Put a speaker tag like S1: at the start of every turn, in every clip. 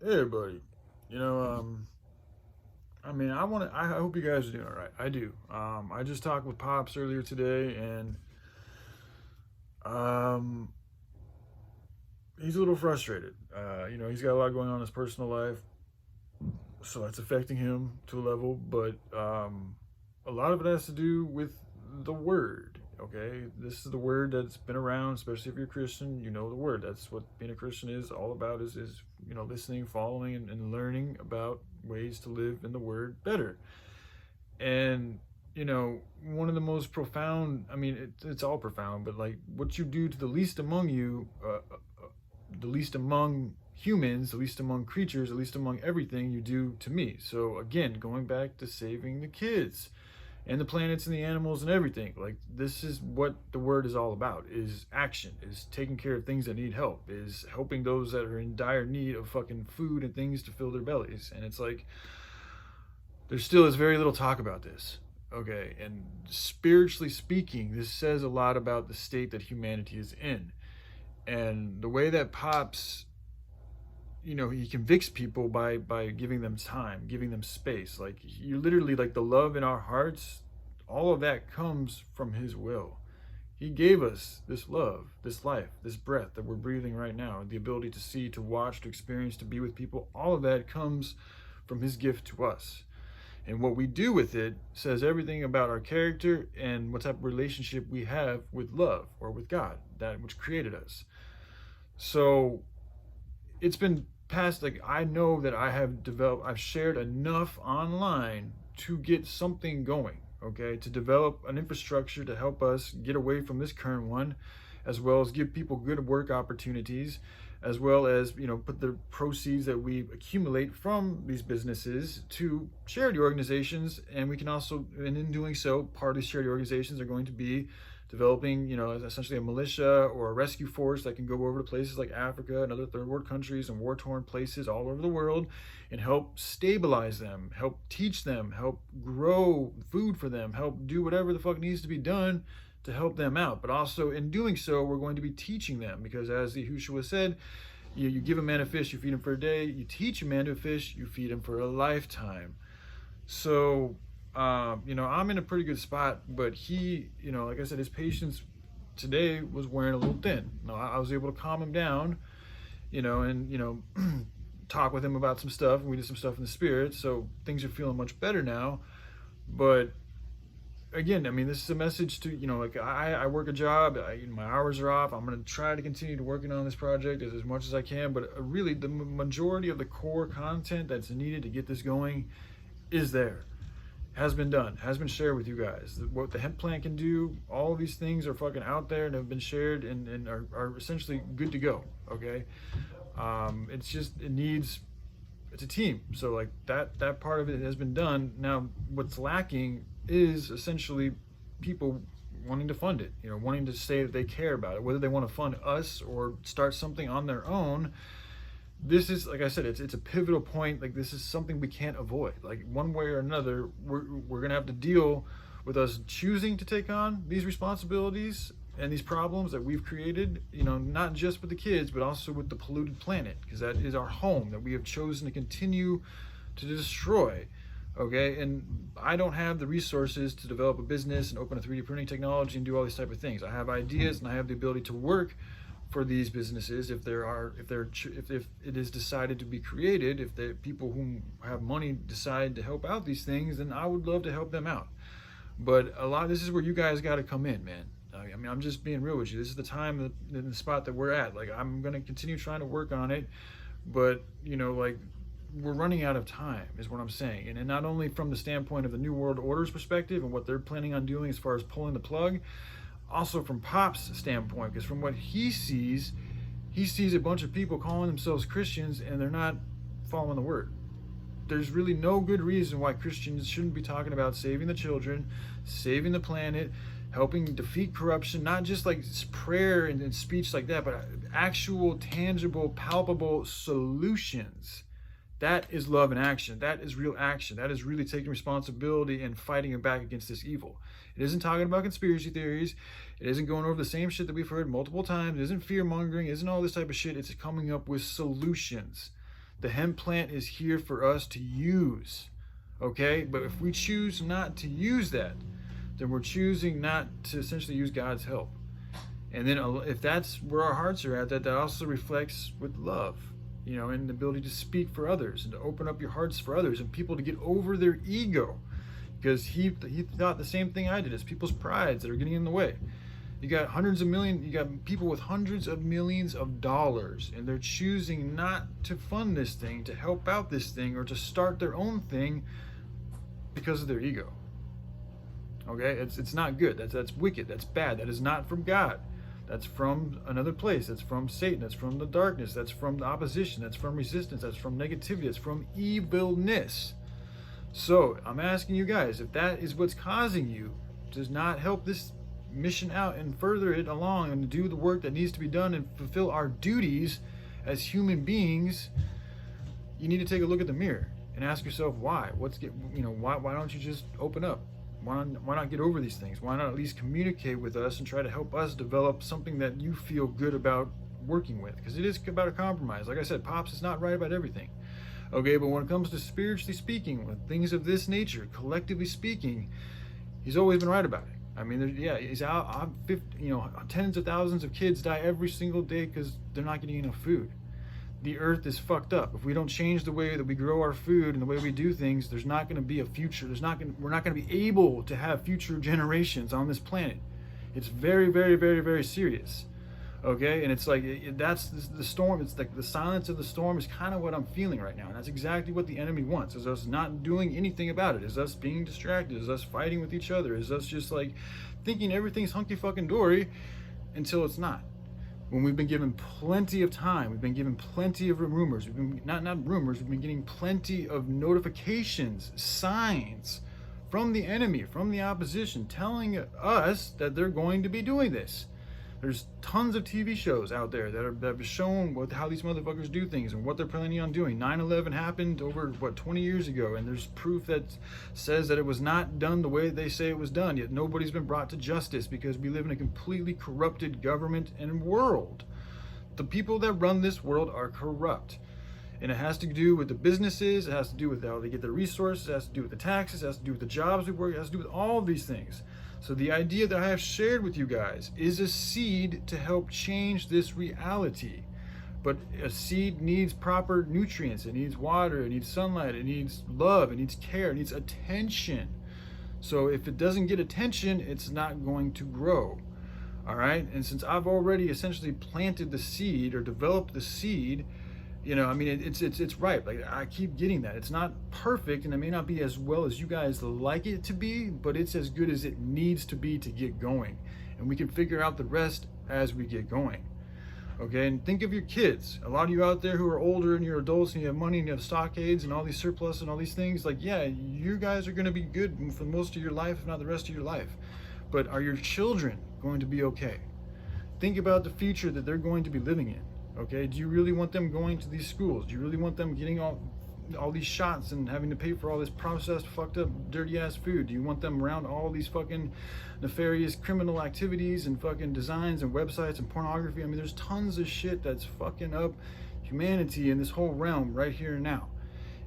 S1: Hey everybody. You know, I hope you guys are doing all right. I do. I just talked with Pops earlier today, and um, he's a little frustrated. He's got a lot going on in his personal life, so that's affecting him to a level. But a lot of it has to do with the word. Okay, this is the word that's been around, especially if you're a Christian. You know the word. That's what being a Christian is all about. Is listening, following, and learning about ways to live in the word better. And one of the most profound, it's all profound, but like what you do to the least among you, the least among humans, the least among creatures, the least among everything, you do to me. So again, going back to saving the kids and the planets and the animals and everything, like this is what the word is all about: is action, is taking care of things that need help, is helping those that are in dire need of fucking food and things to fill their bellies. And it's like there still is very little talk about this. Okay, and spiritually speaking, this says a lot about the state that humanity is in. And the way that Pops, he convicts people by giving them time, giving them space. Like, you literally, like, the love in our hearts, all of that comes from his will. He gave us this love, this life, this breath that we're breathing right now, the ability to see, to watch, to experience, to be with people. All of that comes from his gift to us. And what we do with it says everything about our character and what type of relationship we have with love or with God, that which created us. So it's been past, like, I know that I've shared enough online to get something going, okay, to develop an infrastructure to help us get away from this current one, as well as give people good work opportunities, as well as put the proceeds that we accumulate from these businesses to charity organizations. And we can also, and in doing so, part of these charity organizations are going to be developing, essentially a militia or a rescue force that can go over to places like Africa and other third world countries and war-torn places all over the world and help stabilize them, help teach them, help grow food for them, help do whatever the fuck needs to be done to help them out. But also in doing so, we're going to be teaching them, because as the Yahushua said, you give a man a fish, you feed him for a day. You teach a man to fish, you feed him for a lifetime. So I'm in a pretty good spot, but he, like I said, his patience today was wearing a little thin. I was able to calm him down, and talk with him about some stuff, and we did some stuff in the spirit, so things are feeling much better now. But again, this is a message to, like, I work a job, my hours are off. I'm going to try to continue to working on this project as much as I can, but really the majority of the core content that's needed to get this going is there, has been done, has been shared with you guys. What the hemp plant can do, all of these things are fucking out there and have been shared and are essentially good to go. Okay, it's just, it's a team. So like that part of it has been done. Now what's lacking is essentially people wanting to fund it, wanting to say that they care about it, whether they want to fund us or start something on their own. This is, like I said, it's a pivotal point. Like, this is something we can't avoid. Like, one way or another, we're gonna have to deal with us choosing to take on these responsibilities and these problems that we've created, not just with the kids, but also with the polluted planet, because that is our home that we have chosen to continue to destroy. Okay, and I don't have the resources to develop a business and open a 3D printing technology and do all these type of things. I have ideas and I have the ability to work for these businesses if it is decided to be created. If the people who have money decide to help out these things, then I would love to help them out. But this is where you guys got to come in, man. I'm just being real with you. This is the time and the spot that we're at. Like, I'm going to continue trying to work on it, but like, we're running out of time is what I'm saying. And not only from the standpoint of the New World Order's perspective and what they're planning on doing as far as pulling the plug, also from Pop's standpoint, because from what he sees a bunch of people calling themselves Christians and they're not following the word. There's really no good reason why Christians shouldn't be talking about saving the children, saving the planet, helping defeat corruption, not just like prayer and speech like that, but actual, tangible, palpable solutions. That is love in action. That is real action. That is really taking responsibility and fighting back against this evil. It isn't talking about conspiracy theories. It isn't going over the same shit that we've heard multiple times. It isn't fear mongering. It isn't all this type of shit. It's coming up with solutions. The hemp plant is here for us to use, okay? But if we choose not to use that, then we're choosing not to essentially use God's help. And then if that's where our hearts are at, that also reflects with love, you know, and the ability to speak for others and to open up your hearts for others and people to get over their ego. Because he thought the same thing I did. It's people's prides that are getting in the way. You got you got people with hundreds of millions of dollars, and they're choosing not to fund this thing, to help out this thing, or to start their own thing because of their ego. Okay, it's not good. That's wicked. That's bad. That is not from God. That's from another place. That's from Satan. That's from the darkness. That's from the opposition. That's from resistance. That's from negativity. That's from evilness. So I'm asking you guys, if that is what's causing you, does not help this mission out and further it along and do the work that needs to be done and fulfill our duties as human beings, you need to take a look at the mirror and ask yourself why. Why don't you just open up? Why not get over these things? Why not at least communicate with us and try to help us develop something that you feel good about working with? Because it is about a compromise. Like I said, Pops is not right about everything. Okay, but when it comes to spiritually speaking, with things of this nature, collectively speaking, he's always been right about it. I mean, he's out. Tens of thousands of kids die every single day because they're not getting enough food. The earth is fucked up. If we don't change the way that we grow our food and the way we do things, there's not going to be a future. We're not going to be able to have future generations on this planet. It's very, very, very, very serious. Okay, and it's like that's the storm. It's like the silence of the storm is kind of what I'm feeling right now, and that's exactly what the enemy wants: is us not doing anything about it, is us being distracted, is us fighting with each other, is us just like thinking everything's hunky fucking dory until it's not. When we've been given plenty of time, we've been given plenty of rumors. We've been not rumors. We've been getting plenty of notifications, signs from the enemy, from the opposition, telling us that they're going to be doing this. There's tons of TV shows out there that have shown how these motherfuckers do things and what they're planning on doing. 9/11 happened over, 20 years ago, and there's proof that says that it was not done the way they say it was done, yet nobody's been brought to justice because we live in a completely corrupted government and world. The people that run this world are corrupt. And it has to do with the businesses, it has to do with how they get their resources, it has to do with the taxes, it has to do with the jobs we work, it has to do with all of these things. So the idea that I have shared with you guys is a seed to help change this reality. But a seed needs proper nutrients, it needs water, it needs sunlight, it needs love, it needs care, it needs attention. So if it doesn't get attention, it's not going to grow. All right, and since I've already essentially planted the seed or developed the seed, it's ripe. Like I keep getting that. It's not perfect, and it may not be as well as you guys like it to be, but it's as good as it needs to be to get going. And we can figure out the rest as we get going. Okay, and think of your kids. A lot of you out there who are older and you're adults and you have money and you have stockades and all these surplus and all these things, like, yeah, you guys are going to be good for most of your life, if not the rest of your life. But are your children going to be okay? Think about the future that they're going to be living in. Okay, do you really want them going to these schools? Do you really want them getting all these shots and having to pay for all this processed, fucked up, dirty ass food? Do you want them around all these fucking nefarious criminal activities and fucking designs and websites and pornography? I mean, there's tons of shit that's fucking up humanity in this whole realm right here and now.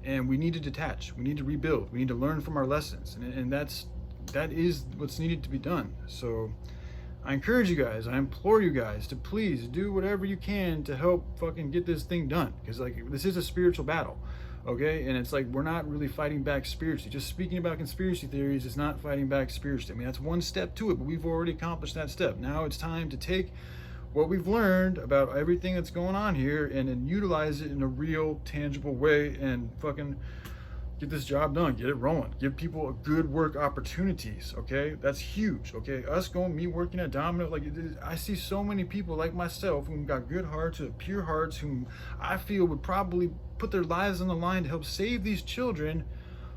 S1: And we need to detach. We need to rebuild. We need to learn from our lessons. And that is what's needed to be done. So I encourage you guys, I implore you guys to please do whatever you can to help fucking get this thing done. Because like this is a spiritual battle, okay? And it's like we're not really fighting back spiritually. Just speaking about conspiracy theories is not fighting back spiritually. I mean, that's one step to it, but we've already accomplished that step. Now it's time to take what we've learned about everything that's going on here and then utilize it in a real, tangible way and fucking get this job done, get it rolling, give people a good work opportunities, okay? That's huge, okay? Me working at Domino, like I see so many people like myself who got good hearts, who have pure hearts, whom I feel would probably put their lives on the line to help save these children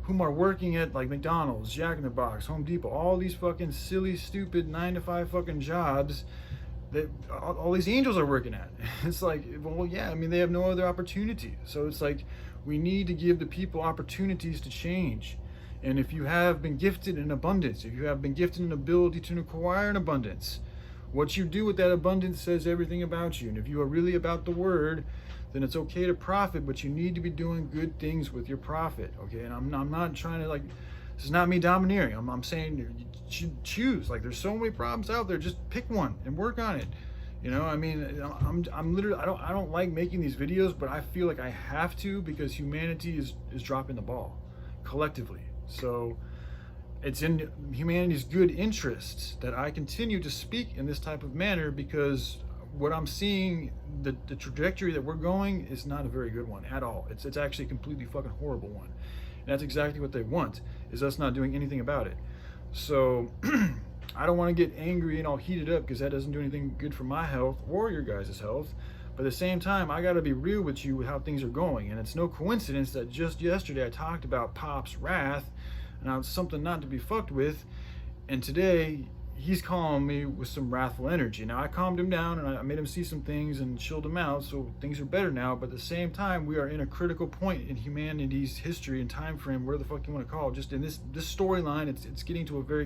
S1: whom are working at like McDonald's, Jack in the Box, Home Depot, all these fucking silly, stupid 9-to-5 fucking jobs that all these angels are working at. It's like, well, yeah, I mean, they have no other opportunity. So it's like, we need to give the people opportunities to change. And if you have been gifted in abundance, if you have been gifted an ability to acquire an abundance, what you do with that abundance says everything about you. And if you are really about the word, then it's okay to profit, but you need to be doing good things with your profit, okay? And I'm not trying to, like, this is not me domineering. I'm saying you should choose. Like, there's so many problems out there. Just pick one and work on it. You know, I mean, I'm literally, I don't like making these videos, but I feel like I have to, because humanity is dropping the ball collectively. So it's in humanity's good interests that I continue to speak in this type of manner, because what I'm seeing, the trajectory that we're going is not a very good one at all. It's actually a completely fucking horrible one. And that's exactly what they want, is us not doing anything about it. So I don't want to get angry and all heated up, because that doesn't do anything good for my health or your guys' health. But at the same time, I got to be real with you with how things are going. And it's no coincidence that just yesterday I talked about Pop's wrath, and it's something not to be fucked with. And today he's calling me with some wrathful energy. Now, I calmed him down and I made him see some things and chilled him out, so things are better now. But at the same time, we are in a critical point in humanity's history and time frame, whatever the fuck you want to call it. Just in this storyline, it's getting to a very